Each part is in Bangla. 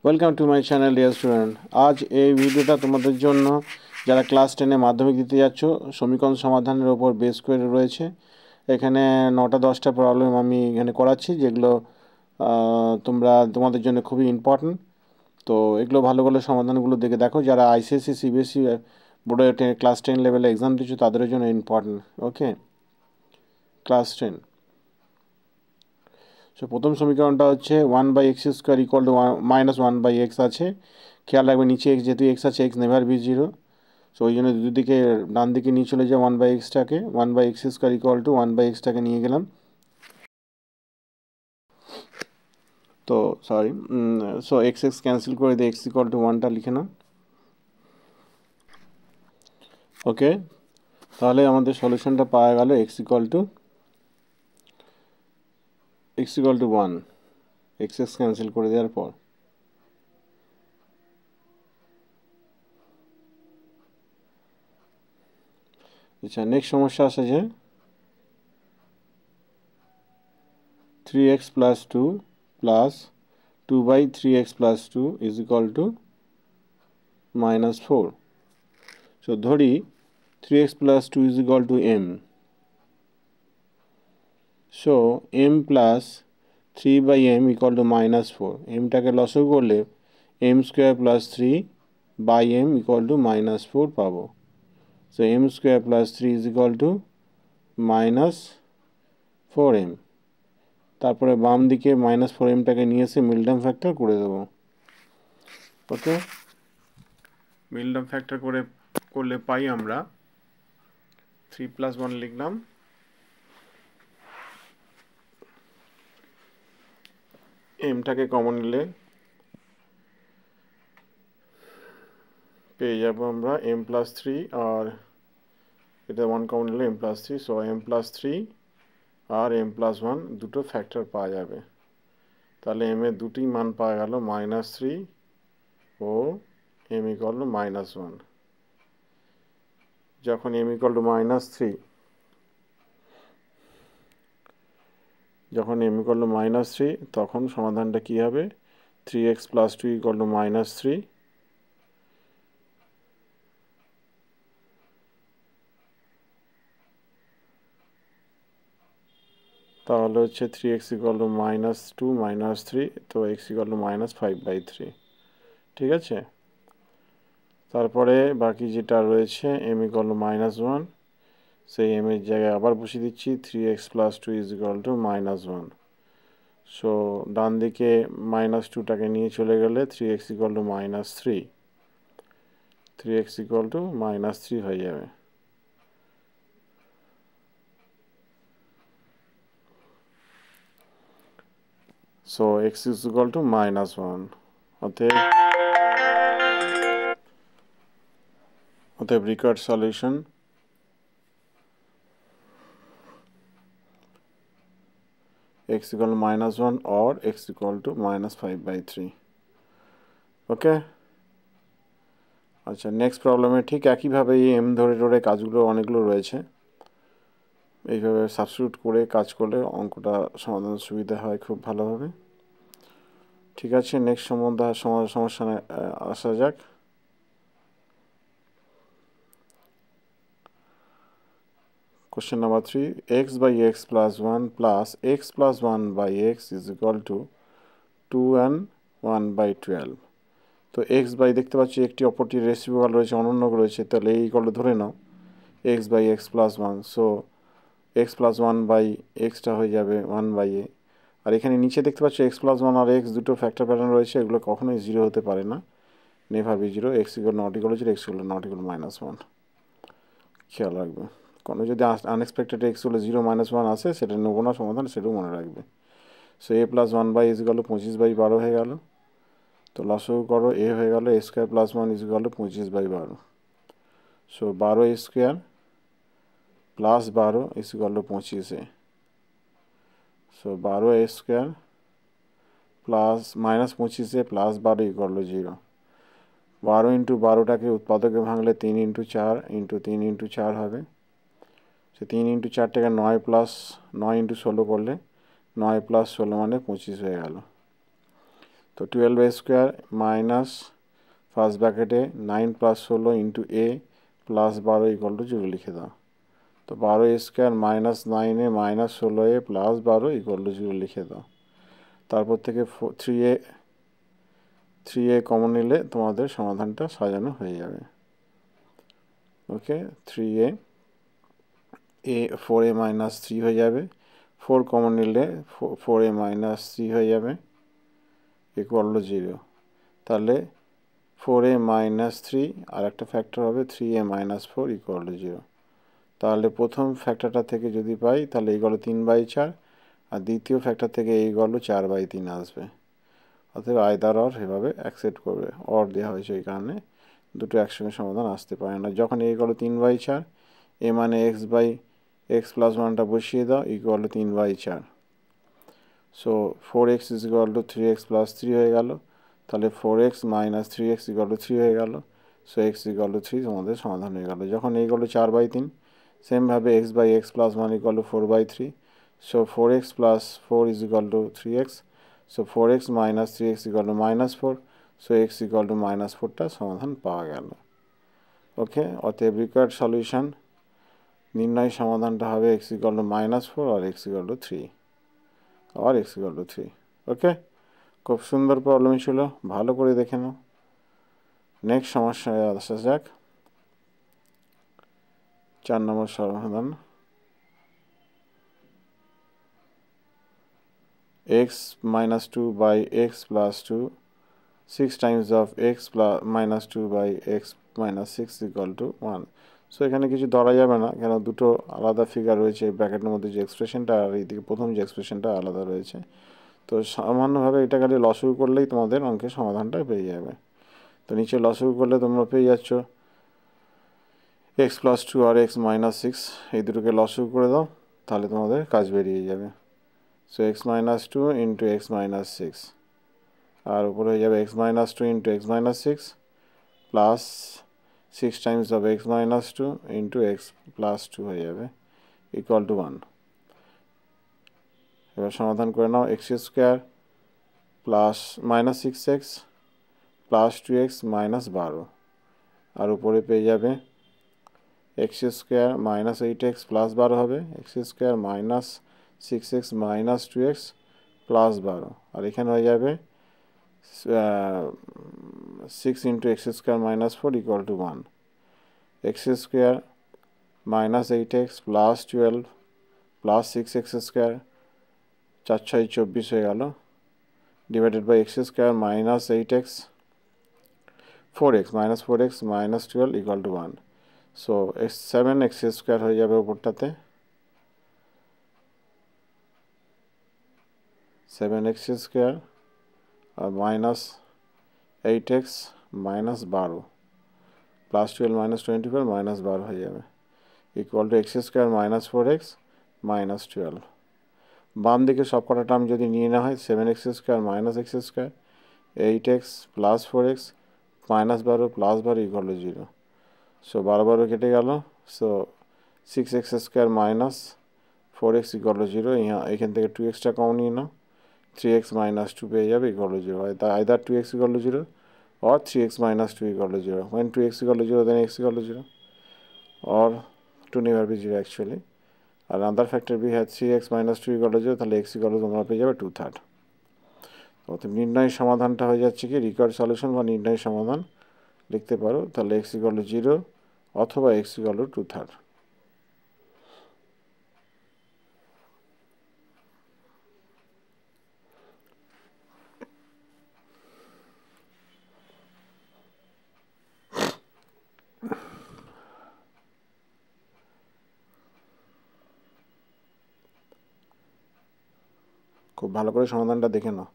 Welcome to my channel dear student. আজ এই ভিডিওটা তোমাদের জন্য যারা ক্লাস 10-এ মাধ্যমিক দিতে যাচ্ছ সমীকরণ সমাধানের ওপর বেস করে রয়েছে। এখানে 9টা-10টা প্রবলেম আমি এখানে করাচ্ছি, যেগুলো তোমাদের জন্য খুবই ইম্পর্ট্যান্ট। তো এগুলো ভালো ভালো সমাধানগুলো দেখো, যারা আইসিএসসি সিবিএসসি বোর্ডে ক্লাস 10 লেভেলে এক্সাম দিচ্ছ তাদের জন্য ইম্পর্ট্যান্ট। ওকে, ক্লাস 10। সো প্রথম সমীকরণটা হচ্ছে 1/x² = -1/x আছে। খেয়াল রাখবে নিচে x, যেহেতু x আছে, x never be zero. So ওই জন্য দুদিকে ডান দিকে নিয়ে চলে যায় 1/x টাকে, 1/x² = 1/x নিয়ে গেলাম। তো সরি, সো x ক্যান্সেল করে দিয়ে x = 1টা লিখে নাও। ওকে, তাহলে আমাদের সলিউশনটা পাওয়া গেল x = 1, x ক্যান্সেল করে দেওয়ার পর। আচ্ছা, নেক্সট সমস্যা আসে যে 3x + 2 + 2/3x + 2 = -4. So ধরি 3x + 2 = m. So m + 3/m = -4. mটাকে লসাগু করলে m² + 3/m = -4 পাবো। So m² + 3 = -4m। তারপরে বাম দিকে -4mটাকে নিয়ে এসে মিডটার্ম ফ্যাক্টর করে দেবো। ওকে, মিডটার্ম ফ্যাক্টর করলে পাই আমরা 3 + 1 লিখলাম, এমটাকে কমন নিলে পেয়ে যাবো আমরা m + 3, আর এটা 1 কমন নিলে m + 3। সো m + 3 আর m + 1 দুটো ফ্যাক্টর পাওয়া যাবে। তাহলে m এর দুটি মান পাওয়া গেল -3 ও m = -1। যখন m = -3, তখন সমাধানটা কি হবে? 3x + 2 = -3, তাহলে হচ্ছে 3x = -2 - 3, তো x = -5/3। ঠিক আছে, তারপরে বাকি যেটা রয়েছে m = -1, সেই m এর জায়গায় আবার বসিয়ে দিচ্ছি 3x + 2 = -1। সো ডান দিকে -2টাকে নিয়ে চলে গেলে 3x = -3, 3x = -3 হয়ে যাবে। So x = -1। অতএব required solution x = -1 or x = -5/3। ওকে, আচ্ছা, নেক্সট প্রবলেমে ঠিক একইভাবে এই এম ধরে কাজগুলো অনেকগুলো রয়েছে। এইভাবে সাবস্টিটিউট করে কাজ করলে অঙ্কটা সমাধানের সুবিধা হয় খুব ভালোভাবে। ঠিক আছে, নেক্সট সমস্যা আসা যাক। Question number 3, x/x + 1 + x + 1/x = 2 and 1/12। তো দেখতে পাচ্ছি একটি অপরটি রেসিপ্রোকাল রয়েছে, অনন্য রয়েছে, তাহলে এই ধরে নাও x/x + 1। সো x + 1/xটা হয়ে যাবে 1/a। আর এখানে নিচে দেখতে পাচ্ছ x + 1 আর x দুটো ফ্যাক্টর প্যাটার্ন রয়েছে, এগুলো কখনোই 0 হতে পারে না, never be 0। x = not = 0, x = not = -1। খেয়াল রাখবে, কোনো যদি আনএক্সপেক্টেড x হলে 0 - 1 আসে, সেটা নেবো না সমাধান, সেটাও মনে রাখবে। সো a + 1/a = 25/12 হয়ে গেল। তো লসাগু করো, a হয়ে গেল a² + 1 = 25/12। So 12a² + 12 = 25a। So 12a² plus -25a + 12 = 0। 12 × 12টাকে উৎপাদকে ভাঙলে 3 × 4 × 3 × 4 হবে। সে 3 × 4টাকে 9 + 16 করলে 9 + 16 মানে 25 হয়ে গেল। তো 12a স্কোয়ার মাইনাস ফার্স্ট ব্র্যাকেটে 9 + 16 into a plus 12 equal to 0 লিখে দাও। তো 12a square minus 9a minus 16a plus 12 equal to 0 লিখে দাও। তারপর থেকে 3a কমন নিলে তোমাদের সমাধানটা সাজানো হয়ে যাবে। ওকে, 4a মাইনাস 3 হয়ে যাবে, 4 কমন নিলে 4a মাইনাস 3 হয়ে যাবে ইকুয়াল টু 0। তাহলে 4a মাইনাস 3 আর একটা ফ্যাক্টর হবে 3a মাইনাস 4 ইকুয়াল টু 0। তাহলে প্রথম ফ্যাক্টরটা থেকে যদি পাই তাহলে এই গেলো 3/4, আর দ্বিতীয় ফ্যাক্টর থেকে এই গেলো 4/3 আসবে। অতএব আইদার অর এভাবে অ্যাকসেপ্ট করবে, অর দেওয়া হয়েছে এই কারণে দুটো একসঙ্গে সমাধান আসতে পারে না। যখন এই গেলো 3/4, এ মানে x প্লাস 1টা বসিয়ে দাও equal to 3/4। So 4x is equal two 3x plus 3 হয়ে গেল। তাহলে 4x minus 3x equal to 3 হয়ে গেল। সো x ইকুয়াল টু 3 তোমাদের সমাধান হয়ে গেল। যখন এই গেলো 4/3, সেমভাবে x plus 1 equal two 4/3। So 4x plus 4 is equal two 3x। So 4x minus 3x equal to -4। So x equal two -4টা সমাধান পাওয়া গেল। ওকে, অতএব রিকোয়ার্ড সলিউশন নির্ণয় সমাধানটা হবে x ইকুয়াল টু -4 আর x ইকুয়াল টু 3 আর x ইকুয়াল টু 3। ওকে, খুব সুন্দর প্রবলেম ছিল, ভালো করে দেখে নাও। নেক্সট সমস্যায় আসা যাক। 4 নম্বর সমাধান। x minus 2 by x plus 2, 6 times of x plus minus 2 by x minus 6 equal to 1. So এখানে কিছু ধরা যাবে না, কেন দুটো আলাদা ফিগার রয়েছে ব্র্যাকেটের মধ্যে, যে এক্সপ্রেশনটা আর এইদিকে প্রথম যে এক্সপ্রেশনটা আলাদা রয়েছে। তো সামান্যভাবে এটা খালি লসগু করলেই তোমাদের অঙ্কের সমাধানটা পেয়ে যাবে। তো নিচে লসগু করলে তোমরা পেয়ে যাচ্ছ x প্লাস 2 আর x মাইনাস 6, এই দুটোকে লসগু করে দাও, তাহলে তোমাদের কাজ বেরিয়ে যাবে। So x minus 2 into x minus 6, আর উপরে হয়ে যাবে x minus 2 into x minus 6 plus 6 Times of x minus 2 into x plus 2 হয়ে যাবে ইকুয়াল টু 1। এবার সমাধান করে নাও। x square plus minus 6x plus 2x minus 12, আর উপরে পেয়ে যাবে x square minus 8x plus 12 হবে, x square minus 6x minus 2x plus 12, আর এখানে হয়ে যাবে 6 into x square minus 4 equal to 1। x square minus 8x plus 12 plus 6x square, 4 6 24 হয়ে গেল, divided by x square minus 8x 4x minus 4x minus 12 equal to 1। So 7x square হয়ে যাবে উপরটাতে, 7x স্কোয়ার আর minus 8x minus 12 plus 12 minus 24 minus 12 হয়ে যাবে equal to x square minus 4x minus 12। বাম দিকে সব কটা টার্ম যদি নিয়ে নেওয়া হয়, 7x square minus x square, 8x plus 4x minus 12 plus 12 equal to 0। So 12 12 কেটে গেল। So 6x square minus 4x equal to 0। এখান থেকে 2xটা কমন নিয়ে নাও, 3x মাইনাস 2 পেয়ে যাবে equal to 0। Either 2x equal to 0 or 3x minus 2 equal to 0. When 2x equal to 0, then x equal to 0, or 2 never be 0 actually. And another factor we had 3x minus 2 equal to 0, তাহলে x equal to তোমরা পেয়ে যাবে 2/3। তো নির্ণয় সমাধানটা হয়ে যাচ্ছে কি রিকোয়ার্ড সলিউশন বা নির্ণয় সমাধান লিখতে পারো, তাহলে x equal to 0 অথবা x equal to 2/3। খুব ভালো করে সমাধানটা দেখে নাও,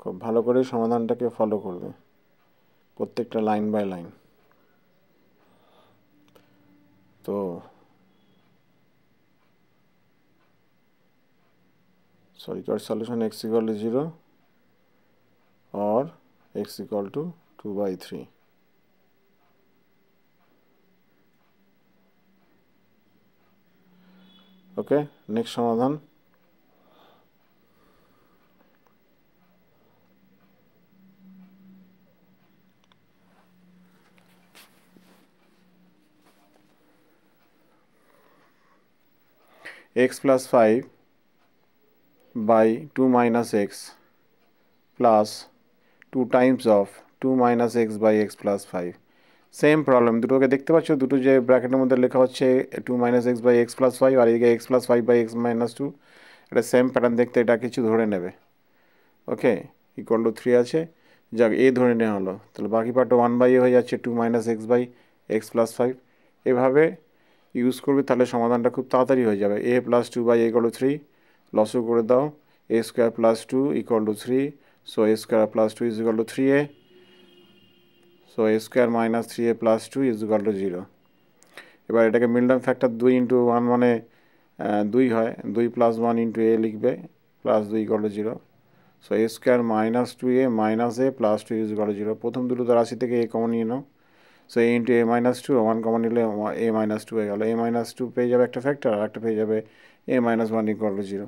খুব ভালো করে সমাধানটাকে ফলো করবে প্রত্যেকটা লাইন বাই লাইন। তো required solution x equal to 0 or x equal to 2/3। Okay, next সমাধান। x plus 5 by 2 minus x plus 2 times of 2 minus x by x plus 5. Same problem, দুটোকে দেখতে পাচ্ছ, দুটো যে ব্র্যাকেটের মধ্যে লেখা হচ্ছে 2 minus x by x plus 5 আর এদিকে x plus 5 by x minus 2, এটা সেম প্যাটার্ন দেখতে, এটা কিছু ধরে নেবে। ওকে, ইকুয়াল টু 3 আছে, যাক এ ধরে নেওয়া হলো, তাহলে বাকি পার্টটা 1 বাই এ হয়ে যাচ্ছে 2 minus x by x plus 5। এভাবে ইউজ করবে, তাহলে সমাধানটা খুব তাড়াতাড়ি হয়ে যাবে। a plus 2 by a equal to 3, লসও করে দাও, a square plus 2 equal to 3, so a square plus 2 is equal to 3a, so a square minus 3a plus 2 is equal to 0। এবার এটাকে মিডল ফ্যাক্টর 2 ইন্টু 1 মানে 2 হয়, 2 প্লাস 1 ইন্টু এ লিখবে, plus 2 equal to 0, so A square minus 2a minus A plus 2 is equal to 0। প্রথম দুটো রাশি থেকে এ কমন নিয়ে নাও, সো এ ইন্টু এ মাইনাস 2, 1 কমন নিলে এ মাইনাস 2 হয়ে গেল, এ মাইনাস 2 পেয়ে যাবে একটা ফ্যাক্টর, আর একটা পেয়ে যাবে a minus 1 equal to 0।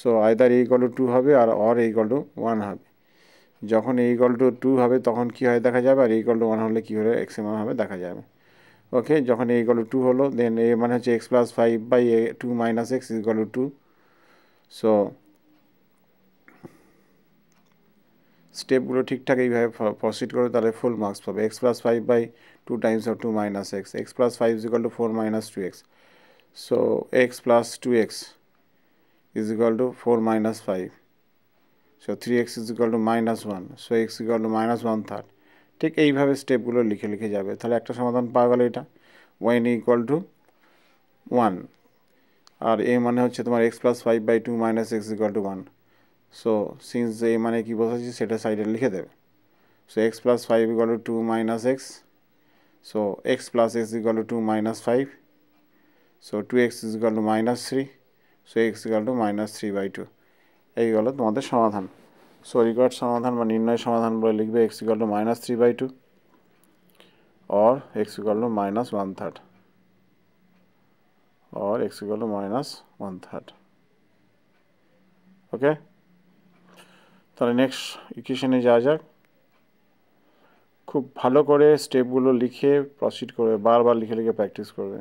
So either a equal to 2 হবে আর অর এ ইকুয়াল টু 1 হবে। যখন এ ইকুয়াল টু 2 হবে তখন কী হয় দেখা যাবে, আর এ ইকুয়াল টু 1 হলে কী হলে এক্স এর মান হবে দেখা যাবে। ওকে, যখন এ ইকুয়াল টু 2 হলো, দেন এ মানে হচ্ছে x plus 5 by a 2 minus x is equal to 2। So স্টেপগুলো ঠিকঠাক এইভাবে প্রসিড করে, তাহলে ফুল মার্কস পাবে। X plus 5 by 2 times of 2 minus x, x plus 5 is equal to 4 minus 2x, so x plus 2x is equal to 4 minus 5, so 3x is equal to minus 1, so x is equal to minus 1/3। ঠিক এইভাবে স্টেপগুলো লিখে লিখে যাবে, তাহলে একটা সমাধান পাওয়া গেল, এটা y ইকুয়াল টু 1, আর a মানে হচ্ছে তোমার x plus 5 by 2 minus x equal to 1। So since a মানে কি বোঝাচ্ছি সেটা সাইডে লিখে দেবে। So x plus 5 equal to 2 minus x, so x plus x equal to 2 minus 5, so 2x is equal to minus 3, so x equal to minus 3/2। এই হলো তোমাদের সমাধান। সো রিকোয়ার্ড সমাধান বা নির্ণয় সমাধান বলে লিখবে x equal to minus 3/2 or x equal to minus 1/3 or x equal to minus 1/3। ওকে, তাহলে নেক্সট ইকুয়েশনে যাওয়া যাক। খুব ভালো করে স্টেপগুলো লিখে প্রসিড করবে, বারবার লিখে লিখে প্র্যাকটিস করবে।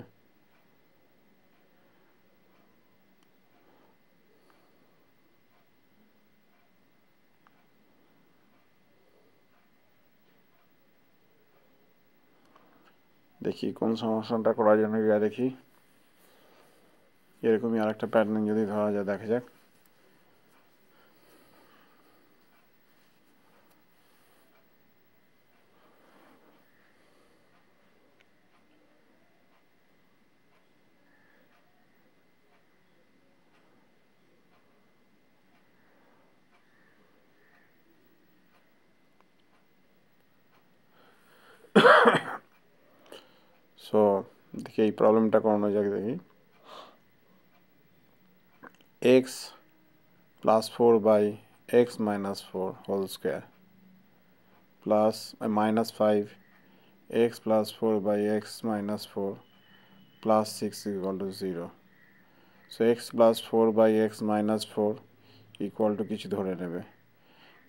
দেখি কোন সমস্যাটা করার জন্য গিয়ে দেখি, এরকমই আর একটা প্যাটার্ন যদি ধরা যায়, দেখা যাক। সো দেখি এই প্রবলেমটা করানো যাক, দেখি x plus 4 by x minus 4 whole square plus minus 5 x plus 4 by x minus 4 plus 6 equal to 0। So x plus 4 by x minus 4 equal to কিছু ধরে নেবে,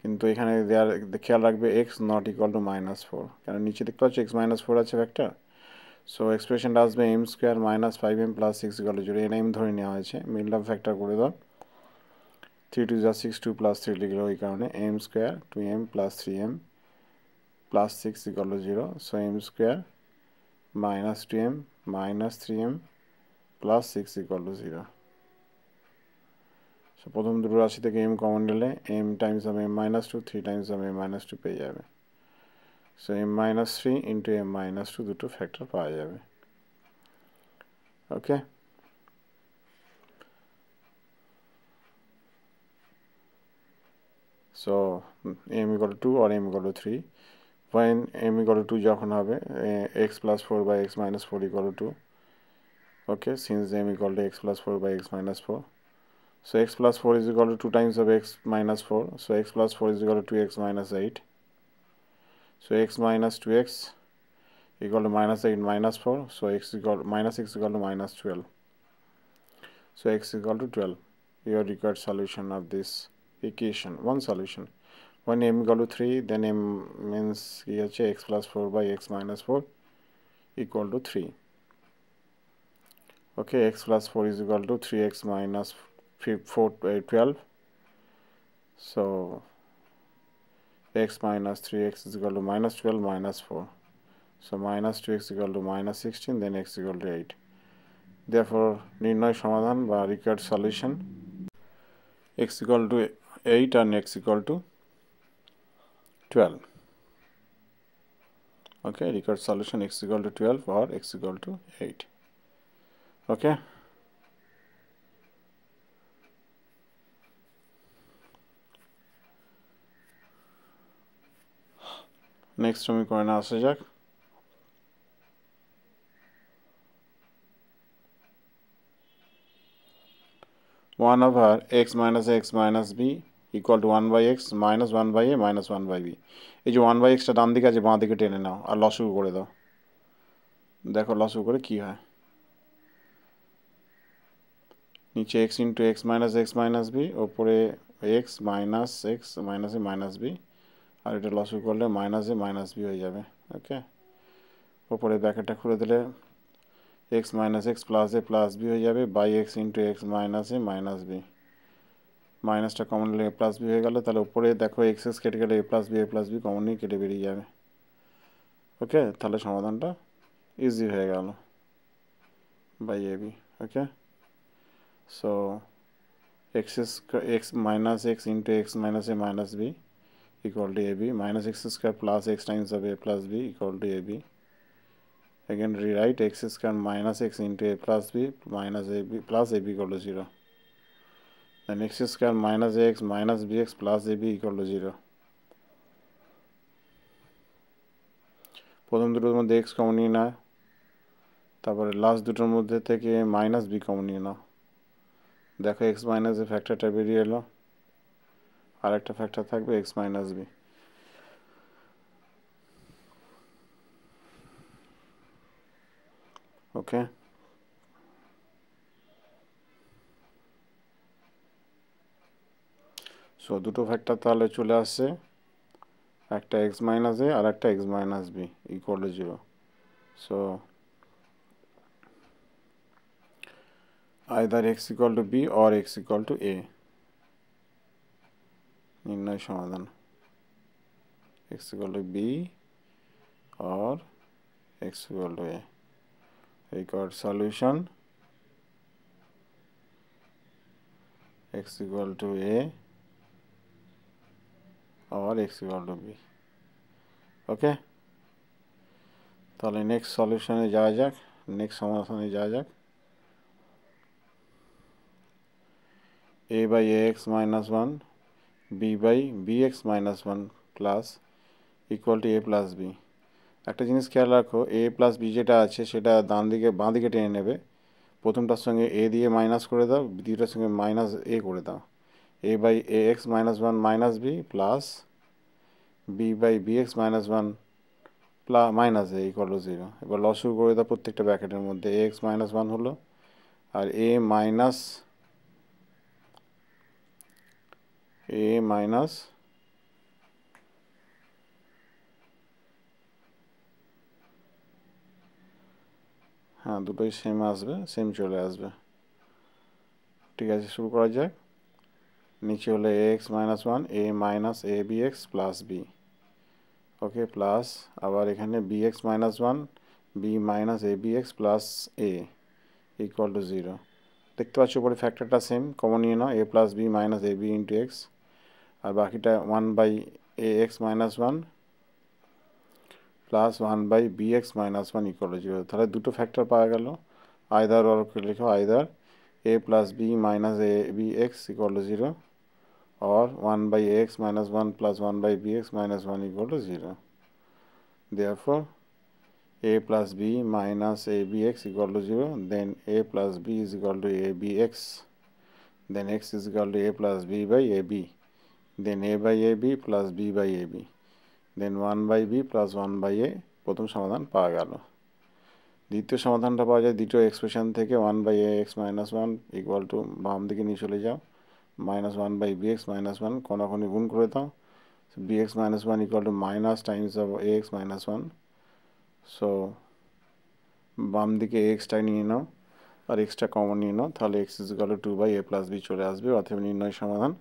কিন্তু এখানে দেওয়ার খেয়াল রাখবে x not equal to minus 4, কারণ নিচে দেখতে পাচ্ছ x মাইনাস 4 আছে ভেক্টর। সো এক্সপ্রেশনটা আসবে m square minus 5m plus 6 equal to 0, n m ধরে নেওয়া হয়েছে, মিডল টার্ম ফ্যাক্টর করে দাও, 3 2 যা 6, 2 প্লাস 3 লিখলো, ওই কারণে m square 2m plus 3m plus 6 equal to 0। So m square minus 2m minus 3m plus 6 equal to 0। So প্রথম দুটো রাশি থেকে m কমন নিলে m times of m minus 2, 3 times of m minus 2 পেয়ে যাবে। So m minus 3 into m minus 2 দুটো ফ্যাক্টর পাওয়া যাবে। Okay, so m equal to 2 or m equal to 3, when m equal to 2 যখন হবে x plus 4 by x minus 4 equal to 2, okay, since m equal to x plus 4 by x minus 4, so x plus 4 is equal to 2 times of x minus 4, so x plus 4 is equal to 2x minus 8, so x minus 2x equal to minus 8 minus 4, so x equal minus 6 equal to minus 12, so x equal to 12, your required solution of this equation. One solution, when m equal to 3, then m means here x plus 4 by x minus 4 equal to 3. Okay, x plus 4 is equal to 3x minus 12. So x minus 3x is equal to minus 12 minus 4. So minus 2x is equal to minus 16, then x is equal to 8. Therefore, নির্ণয় সমাধান বা required solution x equal to 8 and x equal to 12. Okay, required solution x equal to 12 or x equal to 8. Okay. Next সমীকরণে আসা যাক। One over x minus b equal to 1 by x minus 1 by a minus 1 by b. এই যে 1 by x টা ডান দিকে আছে, বাঁ দিকে টেনে নাও আর লসাগু করে দাও। দেখো লসাগু করে কি হয়। নিচে x into x minus b, ওপরে x minus a minus b, আর এটা লসাগু করলে minus a minus b হয়ে যাবে। ওকে, ওপরে ব্র্যাকেটটা খুলে দিলে x minus x plus a plus b হয়ে যাবে by x into x minus a minus b। মাইনাসটা কমন নিলে a plus b হয়ে গেল, তাহলে উপরে দেখো x কেটে গেলে a plus b কমন নিয়ে কেটে বেরিয়ে যাবে। ওকে, তাহলে সমাধানটা ইজি হয়ে গেল by ab। Okay, so x minus x into x minus a minus b equal to ab, minus x square plus x times of a plus b equal to ab. Again rewrite x square minus x into a plus b minus ab plus ab equal to 0. Then x square minus ax minus bx plus ab equal to 0. প্রথম দুটোর মধ্যে x কমন নিয়ে নাও, তারপরে লাস্ট দুটোর মধ্যে থেকে মাইনাস বি কমন নিয়ে নাও। দেখো x মাইনাস এর ফ্যাক্টরটা বেরিয়ে এলো, আর একটা ফ্যাক্টর থাকবে x মাইনাস বি। ওকে, সো দুটো ফ্যাক্টর তাহলে চলে আসছে, একটা x মাইনাস এ আর একটা x minus b equal to 0। So either x equal to b or x equal to a। নির্ণয় সমাধান x equal to b or x equal to a। Required solution x equal to a or x equal to b। ওকে, তাহলে নেক্সট সলিউশনে যাওয়া যাক, নেক্সট সমাধানে যাওয়া যাক। a by ax minus 1 b by bx minus 1 plus equal to a plus b। একটা জিনিস খেয়াল রাখো, a plus b যেটা আছে সেটা ডান দিকে বাঁ দিকে টেনে নেবে। প্রথমটার সঙ্গে a দিয়ে মাইনাস করে দাও, দ্বিতীয়টার সঙ্গে মাইনাস a করে দাও। a by ax minus 1 minus b plus b by bx minus 1 plus minus a equal to 0। এবার লসাগু করে দাও প্রত্যেকটা ব্র্যাকেটের মধ্যে, ax minus 1 হলো আর a minus হ্যাঁ দুটোই সেম আসবে, সেম চলে আসবে। ঠিক আছে, শুরু করা যাক। নিচে হলো ax minus 1 a minus a bx plus b। Okay, plus আবার এখানে bx minus 1 b minus a bx plus a equal to 0। দেখতে পাচ্ছ উপরে ফ্যাক্টরটা সেম, কমন নিয়ে নাও a plus b minus a b into x, আর বাকিটা 1 by ax minus 1 plus 1 by bx minus 1 equal to 0। তাহলে দুটো ফ্যাক্টর পাওয়া গেল। আইদার অর লিখো, either a plus b minus a bx equal to 0 or 1 by ax minus 1 plus 1 by bx minus 1 equal to 0. Therefore a plus b minus a bx equal to 0, then a plus b is equal to a bx, then x is equal to a plus b by ab, then a by ab plus b by ab, then 1 by b plus 1 by a। প্রথম সমাধান পাওয়া গেল। দ্বিতীয় সমাধানটা পাওয়া যায় দ্বিতীয় এক্সপ্রেশন থেকে, 1 by ax minus 1 equal two বাম দিকে নিয়ে চলে যাও, মাইনাস 1 by bx minus 1 কোনাকুনি গুণ করে দাও, bx minus 1 equal to minus times of ax minus 1। So বাম দিকে এক্সটাই নিয়ে নাও, আর এক্সটা কমন নিয়ে নাও, তাহলে x is equal to 2/a প্লাস বি চলে আসবে। অতএব নির্ণয় সমাধান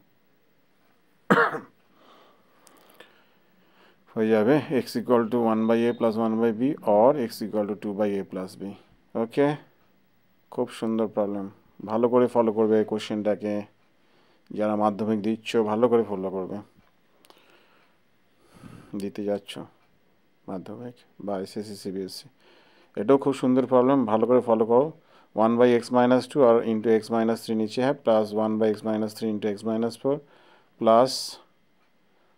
হয়ে যাবে এক্স ইকুয়াল টু 1/a প্লাস 1/b or x equal to 2/a প্লাস বি। ওকে, খুব সুন্দর প্রবলেম, ভালো করে ফলো করবে এই কোশ্চেনটাকে। যারা মাধ্যমিক দিচ্ছ ভালো করে ফলো করবে, দিতে যাচ্ছ মাধ্যমিক বা এসএসসি সিবিএসসি। এটাও খুব সুন্দর প্রবলেম, ভালো করে ফলো করো। 1/x-2 और इंटू x-3 नीचे है, plus 1/x-3 into x-4 plus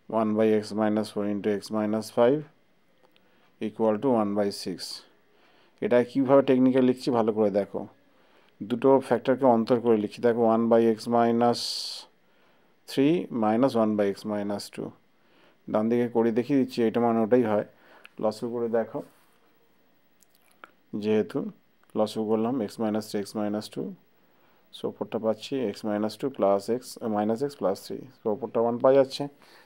1/x-4 into x-5 equal to 1/6। এটা কীভাবে টেকনিক্যাল লিখছি ভালো করে দেখো, দুটো ফ্যাক্টরকে অন্তর করে লিখছি। দেখো 1/x-3 মাইনাস 1/x-2, ডান দিকে করে দেখিয়ে দিচ্ছি, এটা মানে ওটাই হয়। লসও করে দেখো, যেহেতু লসও করলাম x-3 x-2, সো ওপরটা পাচ্ছি x-2 plus x minus x plus 3, so ওপরটা 1 পাওয়া যাচ্ছে।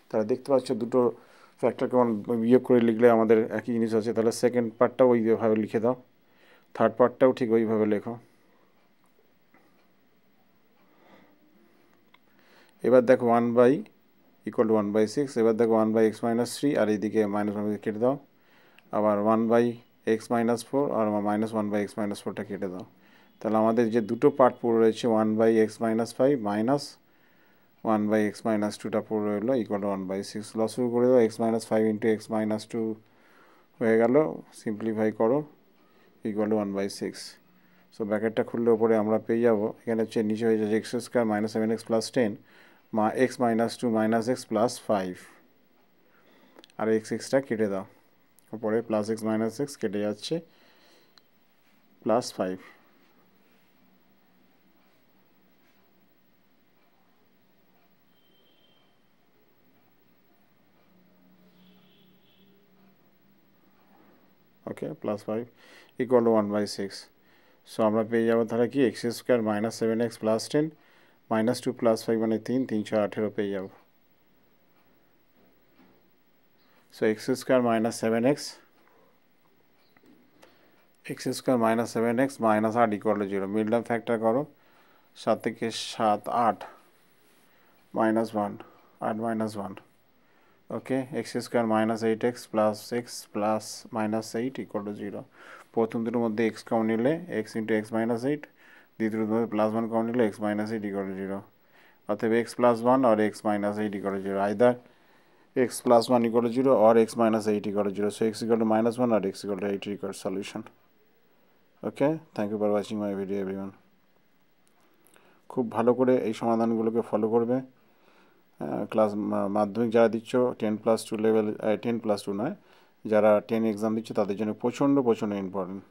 তাহলে দেখতে পাচ্ছ দুটো ফ্যাক্টরকে বিয়োগ করে লিখলে আমাদের একই জিনিস আছে। তাহলে সেকেন্ড পার্টটাও ওইভাবে লিখে দাও, থার্ড পার্টটাও ঠিক ওইভাবে লেখো। এবার দেখো 1 ইকুয়াল টু 1/6। এবার দেখো 1/x-3 আর এইদিকে -1 কেটে দাও, আবার 1/x-4 আর -1/x-4টা কেটে দাও। তাহলে আমাদের যে দুটো পার্ট পড়ে রয়েছে 1/x-5 মাইনাস 1/x-2টা পড়ে রইলো ইকুয়াল টু 1/6। লসও করে দাও, x-5 ইন্টু x-2 হয়ে গেল, সিম্পলিফাই করো ইকুয়াল টু 1/6। সো ব্র্যাকেটটা খুললে ওপরে আমরা পেয়ে যাবো, এখানে হচ্ছে নিচে হয়ে যাচ্ছে x² - 7x প্লাস 10 মা x-2 মাইনাস এক্স প্লাস 5, আর x6টা কেটে দাও, ওপরে প্লাস এক্স মাইনাস এক্স কেটে যাচ্ছে প্লাস 5। ওকে, প্লাস 5 ইকুয়াল টু 1/6। সো আমরা পেয়ে যাবো তাহলে কি x² - 7x প্লাস 10 -2 প্লাস 5 মানে 3, 3 6 18 পেয়ে যাবো। So x² - 7x minus 8 equal to 0। Mid term factor করো, 7 থেকে 7 8 -1 8 -1। ওকে, x² - 8x plus x plus -8 equal to 0। প্রথম দুটোর মধ্যে x কমন নিলে x ইন্টু x-8, দ্বিতীয় মধ্যে +1 কমন নিলে x-8 ইকুয়াল টু 0। অতএব x+1 और x-8 equal to 0, either x+1 equal to 0 और x-8 equal to 0। So x equal to -1 আর x equal to 8 equal solution. Okay, thank you for watching my video everyone. খুব ভালো করে এই সমাধানগুলোকে ফলো করবে। ক্লাস মাধ্যমিক যারা দিচ্ছ 10+2 লেভেল, 10+2 নয়, যারা 10 এক্সাম দিচ্ছ তাদের জন্য প্রচণ্ড ইম্পর্টেন্ট।